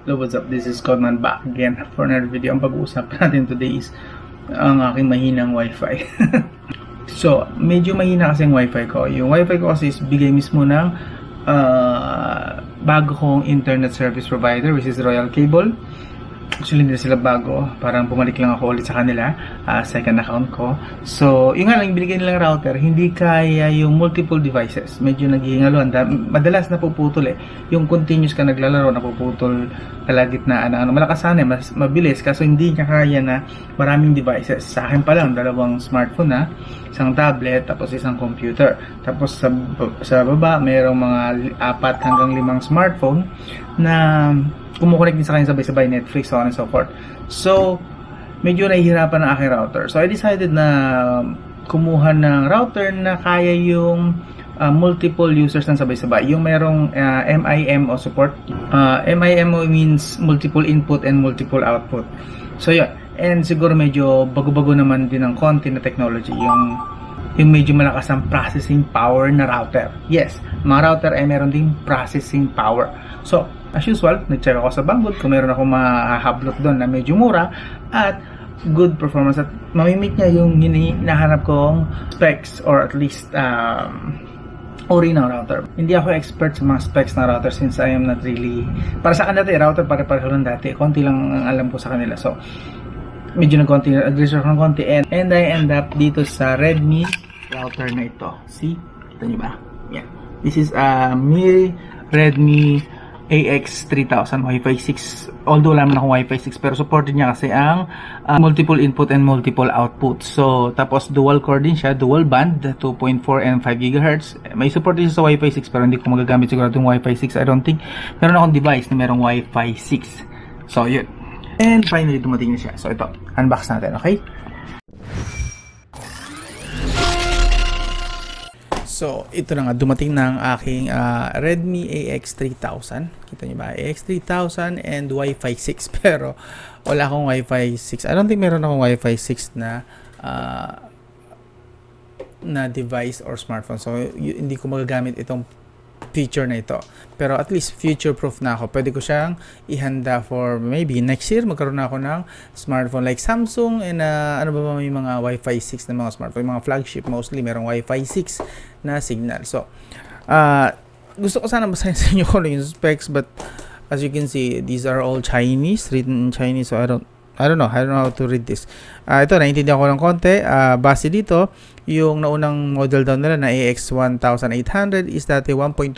Hello, what's up? This is Codman back again for another video. Ang pag-uusapan natin today is ang aking mahinang wifi. So, medyo mahina kasi ang wifi ko. Yung wifi ko kasi is bigay mismo ng bago kong internet service provider, which is Royal Cable. Actually, hindi sila bago. Parang bumalik lang ako ulit sa kanila. Second account ko. So, yung nga lang, binigay nilang router, hindi kaya yung multiple devices. Medyo naghihingaluan. Madalas napuputol eh. Yung continuous ka naglalaro, napuputol kalagitnaan. Malakas sana, mas mabilis. Kaso hindi niya kaya na maraming devices. Sa akin pa lang, 2 smartphone na. Isang tablet, tapos isang computer. Tapos sa baba, mayroong mga 4 hanggang 5 smartphone na kumukonek din sa kanya sabay-sabay Netflix, so on and so forth. So, medyo nahihirapan ang aking router. So, I decided na kumuha ng router na kaya yung multiple users ng sabay-sabay. Yung merong MIMO support. MIMO means multiple input and multiple output. So, yun. And siguro medyo bago-bago naman din ng konti na technology. Yung medyo malakas ang processing power na router. Yes, mga router ay meron ding processing power. So, as usual, nag-check ako sa Banggood kung meron ako mahahablot doon na medyo mura at good performance at mamimit niya yung hinahanap kong specs or at least uri ng router. Hindi ako expert sa mga specs ng router since I am not really, para sa akin dati, router pare-pareho lang dati. Konti lang ang alam ko sa kanila. So, medyo nag-research ng konti and I end up dito sa Redmi router na ito. See? Kita nyo ba? Yeah. This is Mi Redmi AX3000 Wi-Fi 6. Although alam na akong Wi-Fi 6 pero supported niya kasi ang multiple input and multiple output. So, tapos dual core din siya, dual band, 2.4 and 5 GHz. May support din siya sa Wi-Fi 6 pero hindi ko magagamit siguro itong Wi-Fi 6. I don't think meron akong device na merong Wi-Fi 6. So, yun. And finally, dumating na siya. So, ito. Unbox natin, okay? So, ito na nga. Dumating na ang aking Redmi AX3000. Kita nyo ba? AX3000 and Wi-Fi 6. Pero, wala akong Wi-Fi 6. I don't think meron akong Wi-Fi 6 na device or smartphone. So, hindi ko magagamit itong feature na ito. Pero at least future-proof na ako. Pwede ko siyang ihanda for maybe next year. Magkaroon na ako ng smartphone like Samsung and ano ba may mga Wi-Fi 6 na mga smartphone. Mga flagship mostly merong Wi-Fi 6 na signal. So, gusto ko sana basahin sa inyo kung yung specs but as you can see, these are all Chinese, written in Chinese. So, I don't know how to read this. Ito, naiintindihan ko ng konti. Base dito, yung naunang model down nila na AX1800 is dati 1.2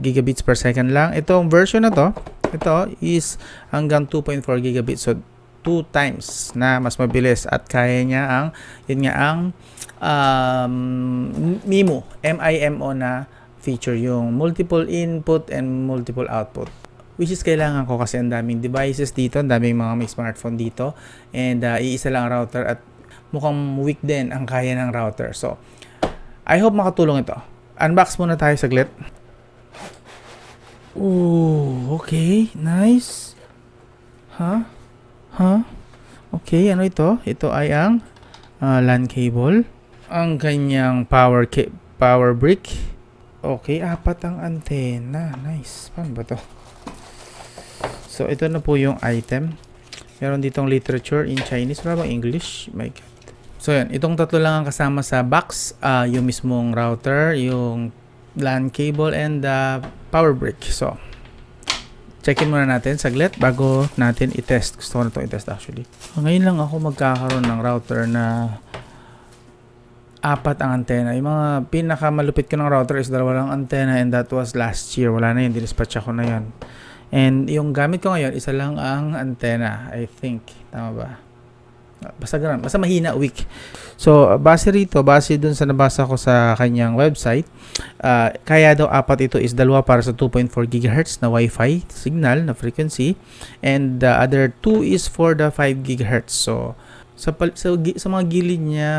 gigabits per second lang. Itong version na to, ito is hanggang 2.4 gigabits. So, 2 times na mas mabilis at kaya niya ang, yun nga ang MIMO na feature, yung multiple input and multiple output. Which is kailangan ko kasi ang daming devices dito, ang daming mga may smartphone dito, and iisa lang router at mukhang weak din ang kaya ng router. So, I hope makatulong ito. Unbox muna tayo saglit. Ooh, okay, nice. Okay, ano ito? Ito ay ang LAN cable. Ang kanyang power brick. Okay, 4 ang antena. Nice. Paano ba to? So, ito na po yung item. Meron ditong literature in Chinese. Wala bang English? My God. So, yan. Itong 3 lang ang kasama sa box. Yung mismong router, yung LAN cable, and power brick. So, check-in muna natin saglit bago natin i-test. Gusto ko na itong i-test actually. Ngayon lang ako magkakaroon ng router na 4 ang antena. Yung mga pinakamalupit ko ng router is 2 lang antena and that was last year. Wala na yun. Dinispatch ako na yun. And yung gamit ko ngayon, 1 lang ang antena, I think. Tama ba? Basta ganun. Basta mahina, weak. So, base rito, base dun sa nabasa ko sa kanyang website, kaya daw 4 ito is 2 para sa 2.4 GHz na Wi-Fi signal na frequency. And the other 2 is for the 5 GHz. So, sa mga gilid niya,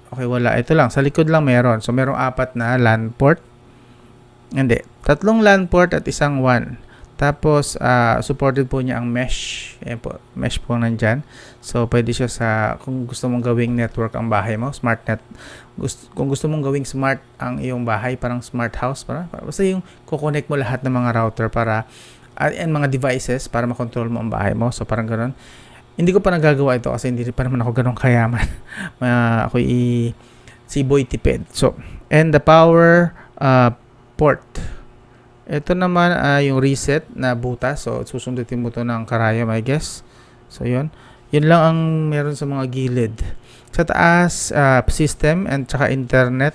okay, wala. Ito lang. Sa likod lang meron. So, merong 4 na LAN port. Hindi. 3 LAN port at 1 WAN. Tapos, supported po niya ang mesh. Ayan po, mesh po nandyan. So, pwede siya sa, kung gusto mong gawing network ang bahay mo, smart net. Kung gusto mong gawing smart ang iyong bahay, parang smart house, basta yung kukonect mo lahat ng mga router para and mga devices para makontrol mo ang bahay mo. So parang ganoon. Hindi ko pa nagagawa ito kasi hindi pa naman ako ganun kayaman. Ako si boy tipid. So, and the power port. Ito naman yung reset na butas. So, susundutin mo to ng karayom, I guess. So, yun. Yun lang ang meron sa mga gilid. Sa taas, system and tsaka internet.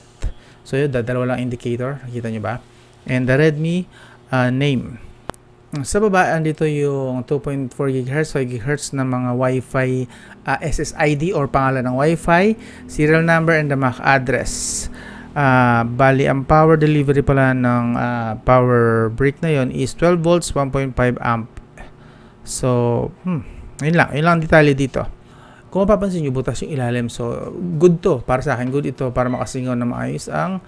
So, yun, dalawa lang indicator. Nakita nyo ba? And the Redmi name. Sa baba, andito yung 2.4 GHz, 5 GHz na mga Wi-Fi SSID or pangalan ng Wi-Fi, serial number, and the MAC address. Bali, ang power delivery pala ng power brick na yon is 12 volts, 1.5 amp. So, yun lang detalye dito. Kung mapapansin nyo, butas yung ilalim. So, good to. Para sa akin, good ito para makasingaw na maayos ang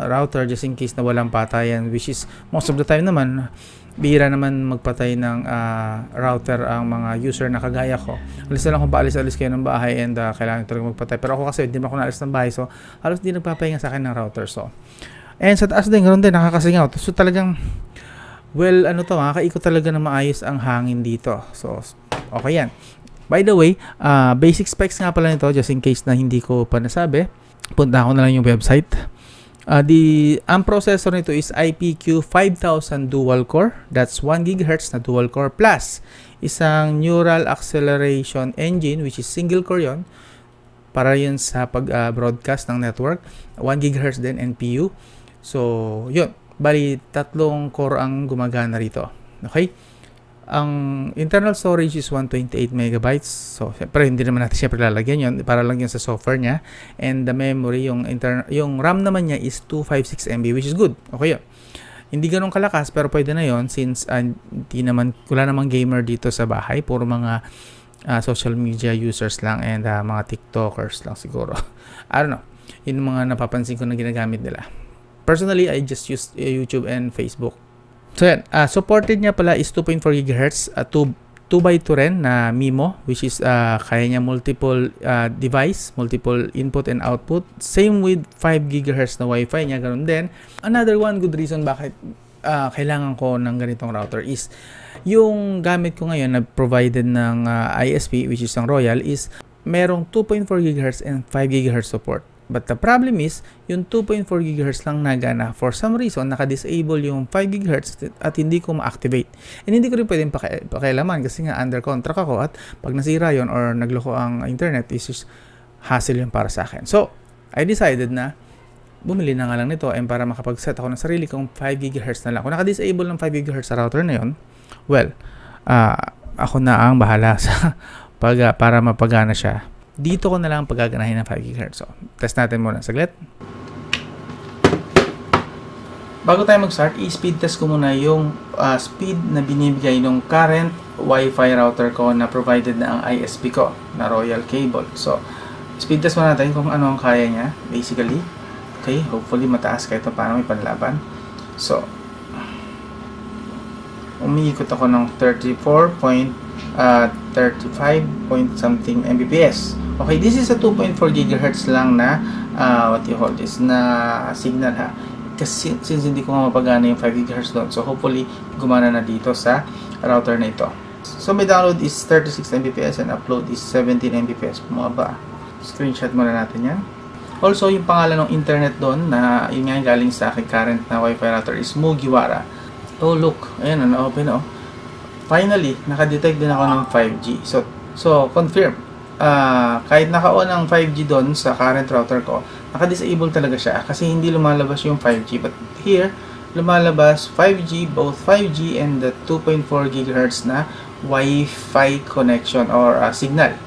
router just in case na walang patayan. Which is, most of the time naman, bihira naman magpatay ng router ang mga user na kagaya ko. Alis na lang kung paalis-alis kayo ng bahay and kailangan ito rin magpatay. Pero ako kasi, hindi naman ako naalis ng bahay. So, halos hindi nagpapahinga sa akin ng router. So, and sa taas din, ganoon din, nakakasingaw. So, talagang, well, makakaikot talaga na maayos ang hangin dito. So, okay yan. By the way, basic specs nga pala nito, just in case na hindi ko pa nasabi. Punta ko na lang yung website. Ang processor nito is IPQ 5000 dual core. That's 1 GHz na dual core plus isang neural acceleration engine which is single core yon para yun sa pag-broadcast ng network. 1 GHz din NPU. So, yun. Bali, 3 core ang gumagana rito. Okay? Ang internal storage is 128 megabytes. So, syempre, hindi naman natin syempre lalagyan yun. Para lang yun sa software niya. And the memory, yung RAM naman niya is 256 MB, which is good. Okay yun. Hindi ganun kalakas, pero pwede na yun since wala namang gamer dito sa bahay. Puro mga social media users lang and mga TikTokers lang siguro. I don't know. Yun mga napapansin ko na ginagamit nila. Personally, I just use YouTube and Facebook. So yan, supported niya pala is 2.4 GHz, 2x2 rin na MIMO, which is kaya niya multiple device, multiple input and output. Same with 5 GHz na Wi-Fi niya, ganoon din. Another one good reason bakit kailangan ko ng ganitong router is yung gamit ko ngayon na provided ng ISP, which is ang Royal, is merong 2.4 GHz and 5 GHz support. But the problem is, yung 2.4 GHz lang nagana. For some reason, naka-disable yung 5 GHz at hindi ko ma-activate. And hindi ko rin pwedeng pakialaman kasi nga under contract ako at pag nasira yon or nagloko ang internet, is just hassle yun para sa akin. So, I decided na bumili na nga lang nito and para makapag-set ako ng sarili kong 5 GHz na lang. Kung naka-disable ng 5 GHz sa router na yon, well, ako na ang bahala sa para mapagana siya. Dito ko na lang pagaganahin ng 5 GHz. So, test natin muna saglit. Bago tayo mag-start, i-speed test ko muna yung speed na binibigay ng current Wi-Fi router ko na provided na ang ISP ko na Royal Cable. So, speed test muna natin kung ano ang kaya niya, basically. Okay, hopefully mataas kahit paano may panlaban. So, umiikot ako ng 34.35 point something Mbps. Okay, this is a 2.4 GHz lang na what you call this, na signal ha. Kasi since hindi ko mapagana yung 5 GHz doon, so hopefully gumana na dito sa router na ito. So my download is 36 Mbps and upload is 17 Mbps. Bumaba. Screenshot muna natin yan. Also, yung pangalan ng internet doon na yun nga galing sa aking current na Wi-Fi router is Mugiwara. Oh look, ayan, na-open oh. Finally, nakadetect din ako ng 5G. So confirm. Kahit naka-on ang 5G doon sa current router ko, naka-disable talaga siya kasi hindi lumalabas yung 5G. But here, lumalabas 5G, both 5G and the 2.4 GHz na Wi-Fi connection or signal.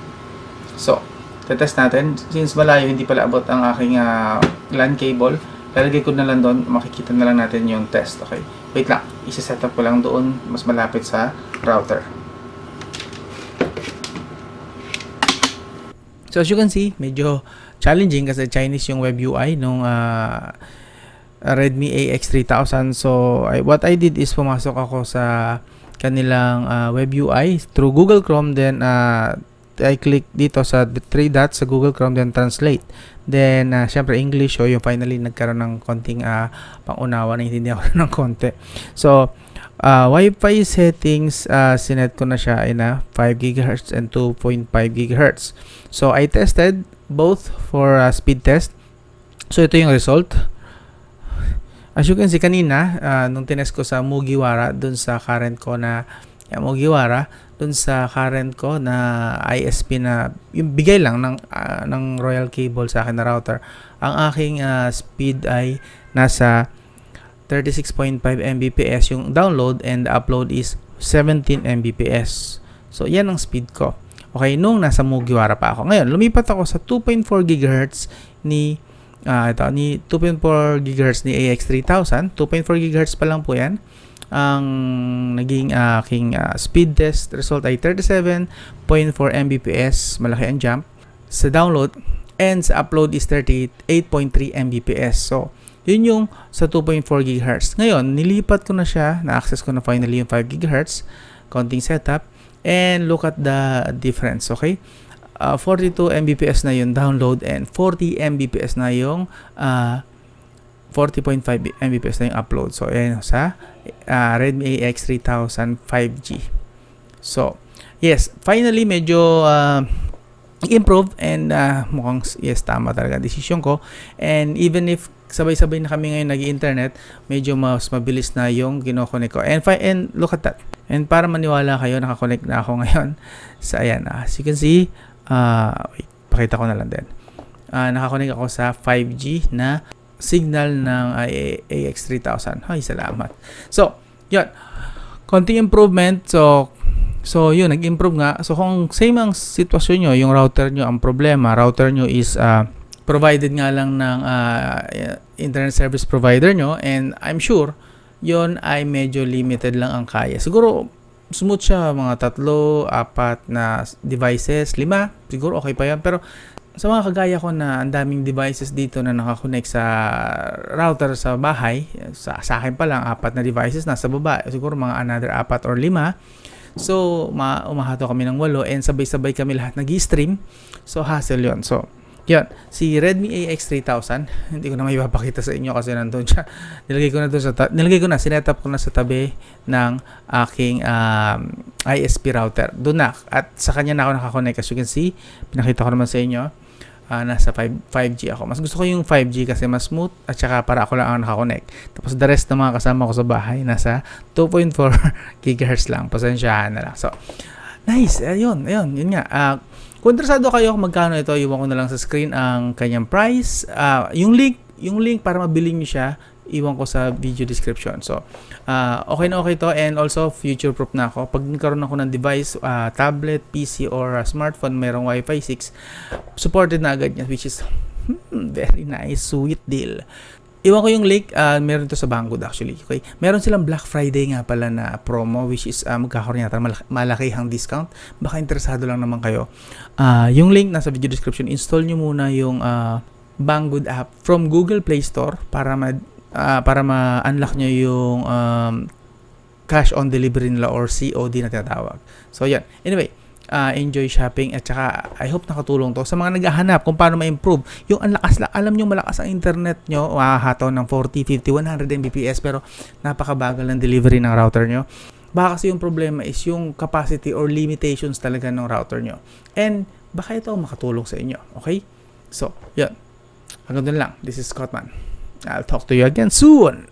So, tetest natin. Since malayo, hindi pala abot ang aking LAN cable, lalagay ko na lang doon, makikita na lang natin yung test. Okay, wait lang. Isa-set up ko lang doon, mas malapit sa router. So as you can see, medyo challenging kasi Chinese yung web UI nung Redmi AX3000. So what I did is pumasok ako sa kanilang web UI through Google Chrome, then I click dito sa 3 dots sa Google Chrome, then translate. Then, syempre English, so yung finally nagkaroon ng konting pangunawa, na hindi ako ng konti. So, Wi-Fi settings, sinet ko na siya in 5 GHz and 2.5 GHz. So, I tested both for speed test. So, ito yung result. As you can see kanina, nung tinest ko sa Mugiwara, dun sa current ko na dun sa current ko na ISP na yung bigay lang ng Royal Cable sa akin na router, ang aking speed ay nasa 36.5 Mbps yung download, and the upload is 17 Mbps. So, yan ang speed ko. Okay, nung nasa Mugiwara pa ako. Ngayon, lumipat ako sa 2.4 GHz ni 2.4 GHz ni AX3000. 2.4 GHz pa lang po yan. Ang naging aking speed test result ay 37.4 Mbps. Malaki ang jump sa download, and sa upload is 38.3 Mbps. So, yun yung sa 2.4 GHz. Ngayon, nilipat ko na siya. Na-access ko na finally yung 5 GHz. Konting setup. And look at the difference, okay? 42 Mbps na yung download, and 40 Mbps na yung 40.5 Mbps na yung upload. So, ayan sa Redmi AX3000 5G. So, yes, finally medyo improve, and mukhang yes, tama talaga ang decision ko. And even if sabay-sabay na kami ngayon nag-internet, medyo mas mabilis na yung kino-connect ko. And look at that. And para maniwala kayo, nakakonect na ako ngayon sa ayan. As you can see, wait, pakita ko na lang din. Nakakonect ako sa 5G na signal ng AX3000. Ay, salamat. So, yun. Konting improvement. So yun, nag-improve nga. So, kung same ang sitwasyon nyo, yung router nyo, ang problema, router nyo is provided nga lang ng internet service provider nyo, and I'm sure yon ay medyo limited lang ang kaya. Siguro smooth siya, mga 3, 4 na devices, 5, siguro okay pa yan. Pero sa mga kagaya ko na ang daming devices dito na nakakonect sa router sa bahay, sa akin pa lang 4 na devices nasa baba, siguro mga another 4 or 5. So umahato kami ng 8, and sabay-sabay kami lahat nag-stream. So hassle yon. So yan, si Redmi AX3000, hindi ko na may ipapakita sa inyo kasi nandun siya. Nilagay ko na, sinetup ko na sa tabi ng aking ISP router. Doon na, at sa kanya na ako nakakonect. As you can see, pinakita ko naman sa inyo, nasa 5G ako. Mas gusto ko yung 5G kasi mas smooth, at saka para ako lang ang nakakonect. Tapos the rest ng mga kasama ko sa bahay, nasa 2.4 GHz lang. Pasensyahan na lang. So, nice. Ayun nga. Kung interesado kayo kung magkano ito, iwan ko na lang sa screen ang kanyang price. Yung link para mabili nyo siya, iwan ko sa video description. So, okay na okay to, and also future proof na ako. Pag nagkaroon ako ng device, tablet, PC, or smartphone, mayroong Wi-Fi 6, supported na agad yan, which is very nice, sweet deal. Iwan ko yung link, meron to sa Banggood actually. Okay? Meron silang Black Friday nga pala na promo, which is magkakaroon yata malakihang discount. Baka interesado lang naman kayo. Yung link nasa video description. Install nyo muna yung Banggood app from Google Play Store para ma-unlock nyo yung cash on delivery nila, or COD na tinatawag. So yan. Anyway, enjoy shopping, at saka I hope nakatulong to sa mga naghahanap kung paano ma-improve yung alam nyo malakas ang internet nyo, hataw ng 40, 50, 100 Mbps, pero napakabagal ng delivery ng router nyo. Baka kasi yung problema is yung capacity or limitations talaga ng router nyo, and baka ito makatulong sa inyo. Okay, so yan, hanggang doon lang. This is Scottman. I'll talk to you again soon.